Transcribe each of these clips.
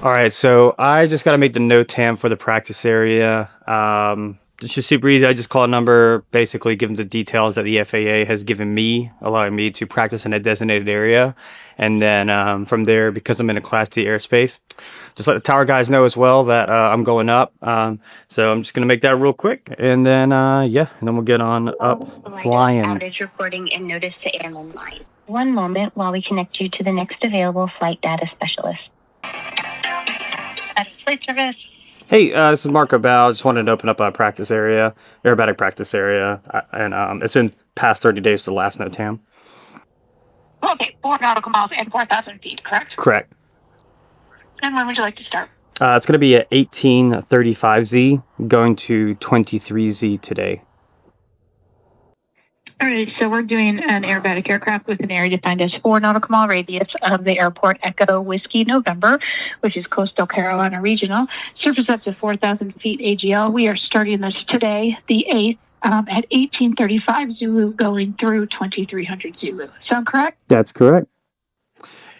All right, so I just got to make the NOTAM for the practice area. It's just super easy. I just call a number, basically give them the details that the FAA has given me, allowing me to practice in a designated area. And then from there, because I'm in a Class D airspace, just let the tower guys know as well that I'm going up. So I'm just going to make that real quick. And then, yeah, and then we'll get on up flying. Outage reporting and notice to airman line. One moment while we connect you to the next available flight data specialist. Flight service. Hey, this is Marco Bow. Just wanted to open up a practice area, aerobatic practice area, and it's been past 30 days to the last NOTAM. Okay, 4 nautical miles and 4,000 feet, correct? Correct. And when would you like to start? It's going to be at 1835Z, going to 23Z today. All right, so we're doing an aerobatic aircraft with an area defined as 4 nautical mile radius of the airport Echo Whiskey November, which is Coastal Carolina Regional. Surface up to 4,000 feet AGL. We are starting this today, the 8th, at 1835 Zulu, going through 2300 Zulu. Sound correct? That's correct.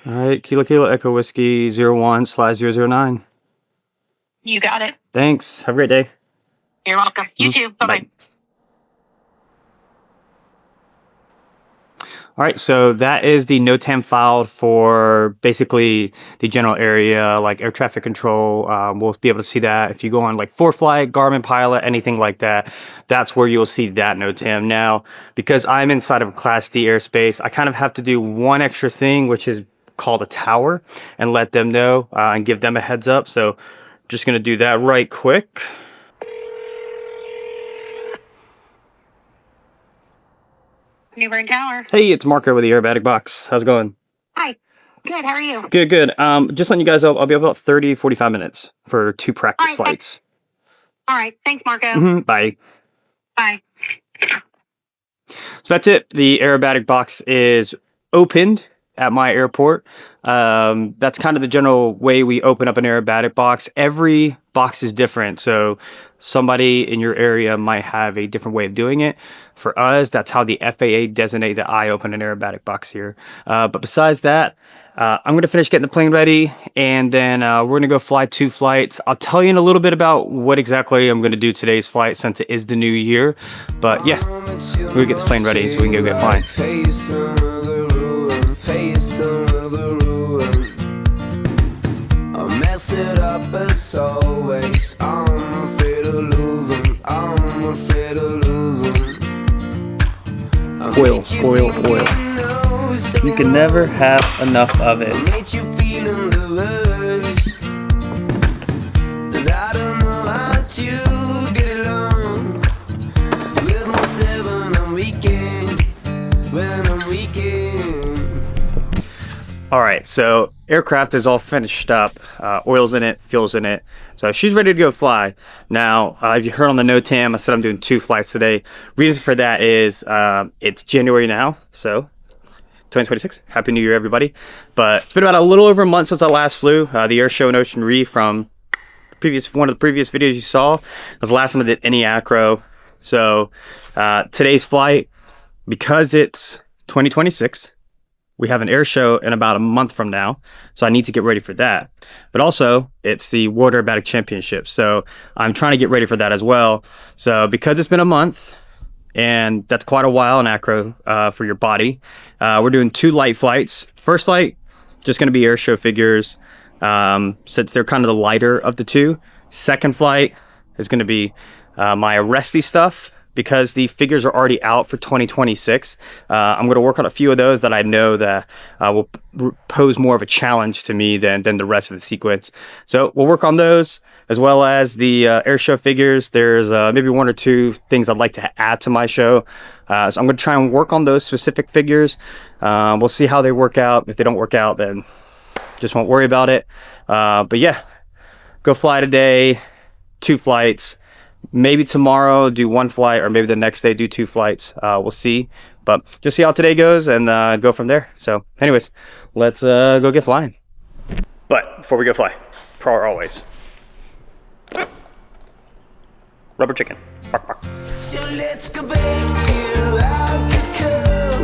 All right, Kilo Kilo Echo Whiskey 01/009. You got it. Thanks. Have a great day. You're welcome. You too. Bye-bye. Bye. All right, so that is the NOTAM filed for basically the general area, like air traffic control. We'll be able to see that if you go on like ForeFlight, Garmin Pilot, anything like that. That's where you'll see that NOTAM. Now, because I'm inside of Class D airspace, I kind of have to do one extra thing, which is call the tower and let them know and give them a heads up. So just going to do that right quick. Newburn Tower. Hey, it's Marco with the Aerobatic Box. How's it going? Hi. Good. How are you? Good, good. Just letting you guys know, I'll be about 30, 45 minutes for 2 practice flights. All right. Thanks, Marco. Bye. Bye. So that's it. The aerobatic box is opened at my airport. That's kind of the general way we open up an aerobatic box. Every box is different. So somebody in your area might have a different way of doing it. For us, that's how the FAA designate that I open an aerobatic box here. But besides that, I'm going to finish getting the plane ready, and then we're going to go fly 2 flights. I'll tell you in a little bit about what exactly I'm going to do today's flight since it is the new year. But yeah, we're going to get this plane ready so we can go get flying. I messed it up as always. I'm afraid of losing. I'm afraid of losing. Oil, oil, oil. You can never have enough of it. Made you feel in the rush. And I don't know how to get along with myself when I'm weekend. When I'm weekend. All right, so aircraft is all finished up. Oil's in it, fuel's in it. So she's ready to go fly. Now, if you heard on the NOTAM, I said I'm doing 2 flights today. Reason for that is it's January now, so 2026. Happy New Year, everybody. But it's been about a little over a month since I last flew. The air show in Ocean Reef from one of the previous videos you saw. It was the last time I did any acro. So today's flight, because it's 2026, we have an air show in about a month from now, so I need to get ready for that. But also, it's the World Aerobatic Championship, so I'm trying to get ready for that as well. So because it's been a month, and that's quite a while in acro for your body, we're doing 2 light flights. First flight, just going to be air show figures, since they're kind of the lighter of the 2. Second flight is going to be my arresty stuff, because the figures are already out for 2026. I'm going to work on a few of those that I know that will pose more of a challenge to me than the rest of the sequence. So we'll work on those, as well as the air show figures. There's maybe 1 or 2 things I'd like to add to my show. So I'm going to try and work on those specific figures. We'll see how they work out. If they don't work out, then just won't worry about it. But yeah, go fly today, 2 flights. Maybe tomorrow do 1 flight, or maybe the next day do 2 flights. We'll see, but just see how today goes and go from there. So anyways, let's go get flying. But before we go fly, pro always, rubber chicken. Bark, bark. So let's go back to Alcatraz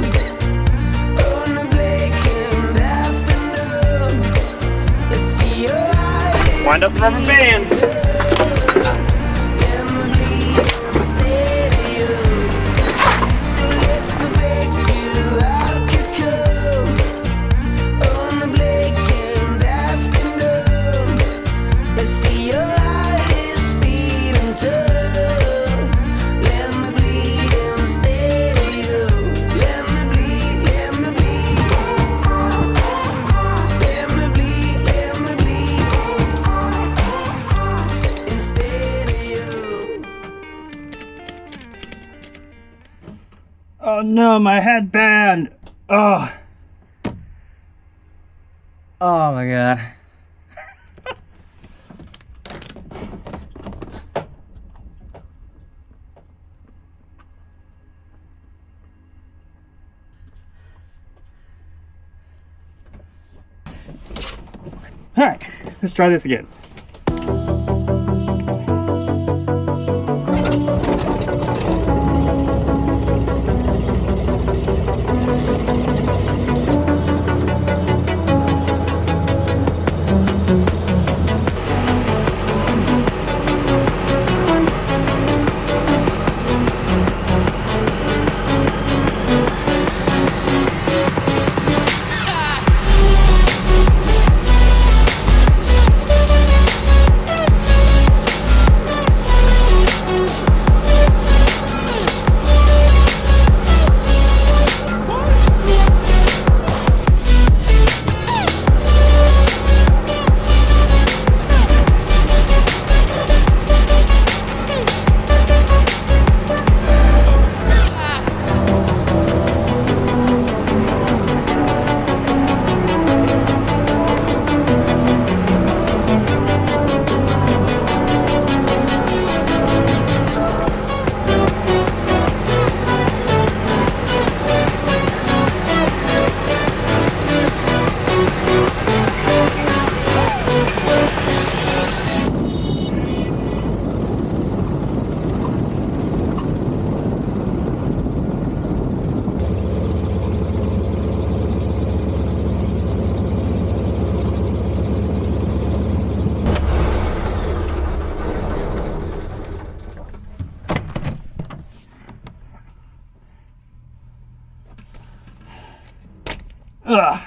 on a blackened afternoon. Let's see your eyes. wind up the rubber band. Oh no, my headband! Oh. Oh my god. Alright, let's try this again. Ugh.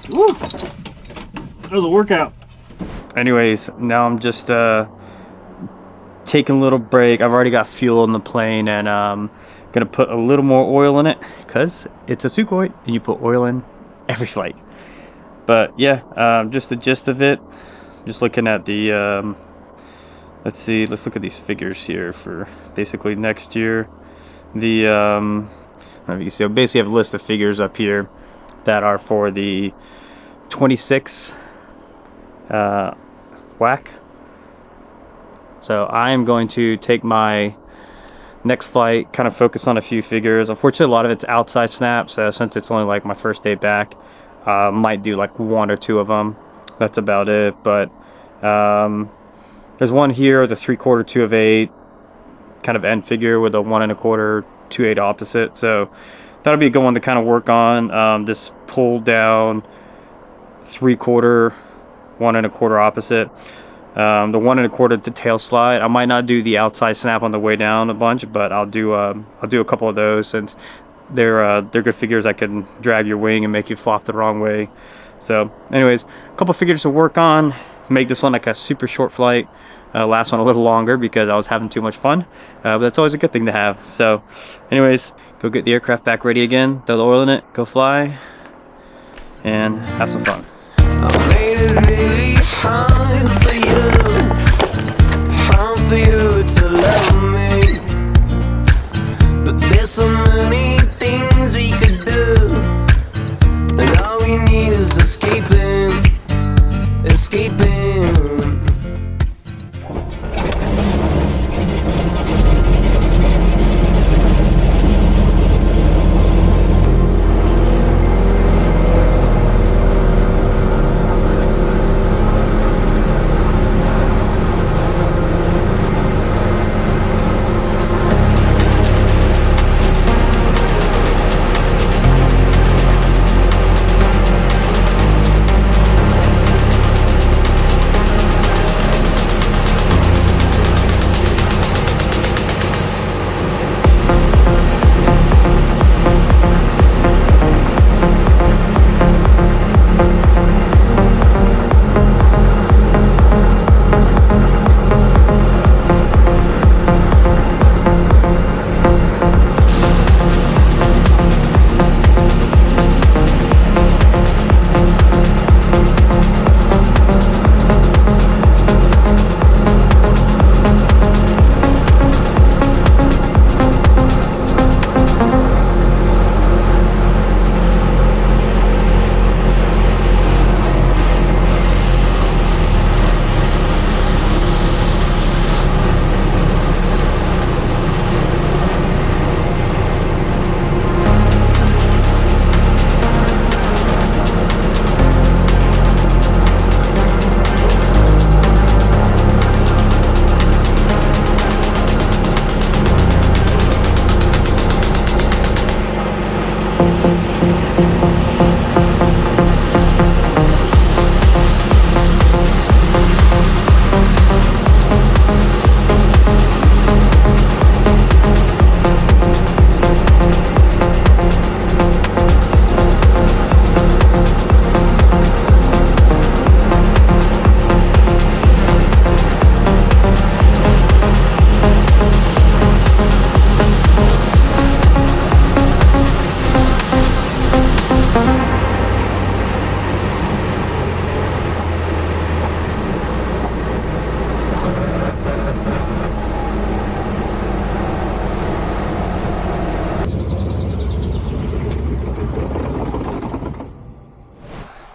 Woo. That was a workout. Anyways, now I'm just taking a little break. I've already got fuel in the plane, and gonna put a little more oil in it because it's a Sukhoi and you put oil in every flight. But yeah, just the gist of it. Just looking at the let's look at these figures here for basically next year. The I don't know if you can see, I basically have a list of figures up here that are for the 26 whack. So I am going to take my next flight, kind of focus on a few figures. Unfortunately, a lot of it's outside snap, so since it's only like my first day back, might do like one or two of them. That's about it. But there's one here, the 3/4 2 of 8 kind of end figure with a 1 1/4 2/8 opposite. So that'll be a good one to kind of work on. This pull down 3/4 1 1/4 opposite. The 1 1/4 to tail slide. I might not do the outside snap on the way down a bunch, but I'll do a couple of those since they're good figures that can drag your wing and make you flop the wrong way. So anyways, a couple figures to work on. Make this one like a super short flight. Last one a little longer because I was having too much fun. But that's always a good thing to have. So anyways, go get the aircraft back ready again. Throw the oil in it. Go fly. And have some fun. I made it really hard for you to love me. But there's so many things we could do, and all we need is escaping.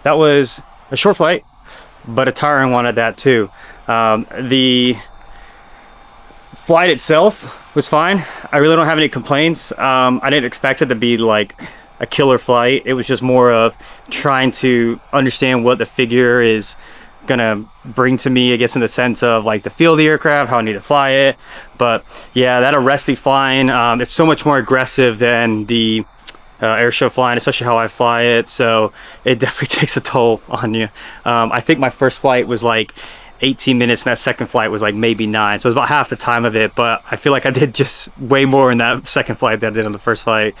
that was a short flight, but a tiring one at that too. The flight itself was fine. I really don't have any complaints. I didn't expect it to be like a killer flight. It was just more of trying to understand what the figure is gonna bring to me, I guess, in the sense of like the feel of the aircraft, how I need to fly it. But yeah, that arresty flying, it's so much more aggressive than the air show flying, especially how I fly it. So it definitely takes a toll on you. I think my first flight was like 18 minutes and that second flight was like maybe 9, so it was about half the time of it, but I feel like I did just way more in that second flight than I did on the first flight.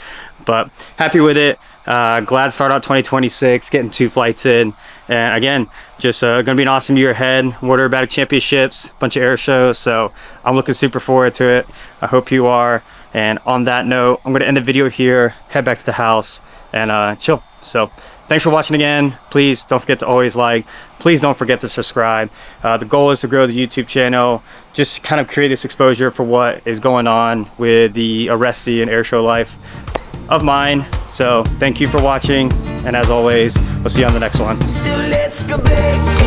But happy with it. Glad to start out 2026 getting 2 flights in, and again, just gonna be an awesome year ahead. World Aerobatic Championships, bunch of air shows, so I'm looking super forward to it. I hope you are. And on that note, I'm gonna end the video here, head back to the house, and chill. So thanks for watching again. Please don't forget to always like. Please don't forget to subscribe. The goal is to grow the YouTube channel, just kind of create this exposure for what is going on with the arresty and airshow life of mine. So thank you for watching, and as always, we'll see you on the next one. So let's go back to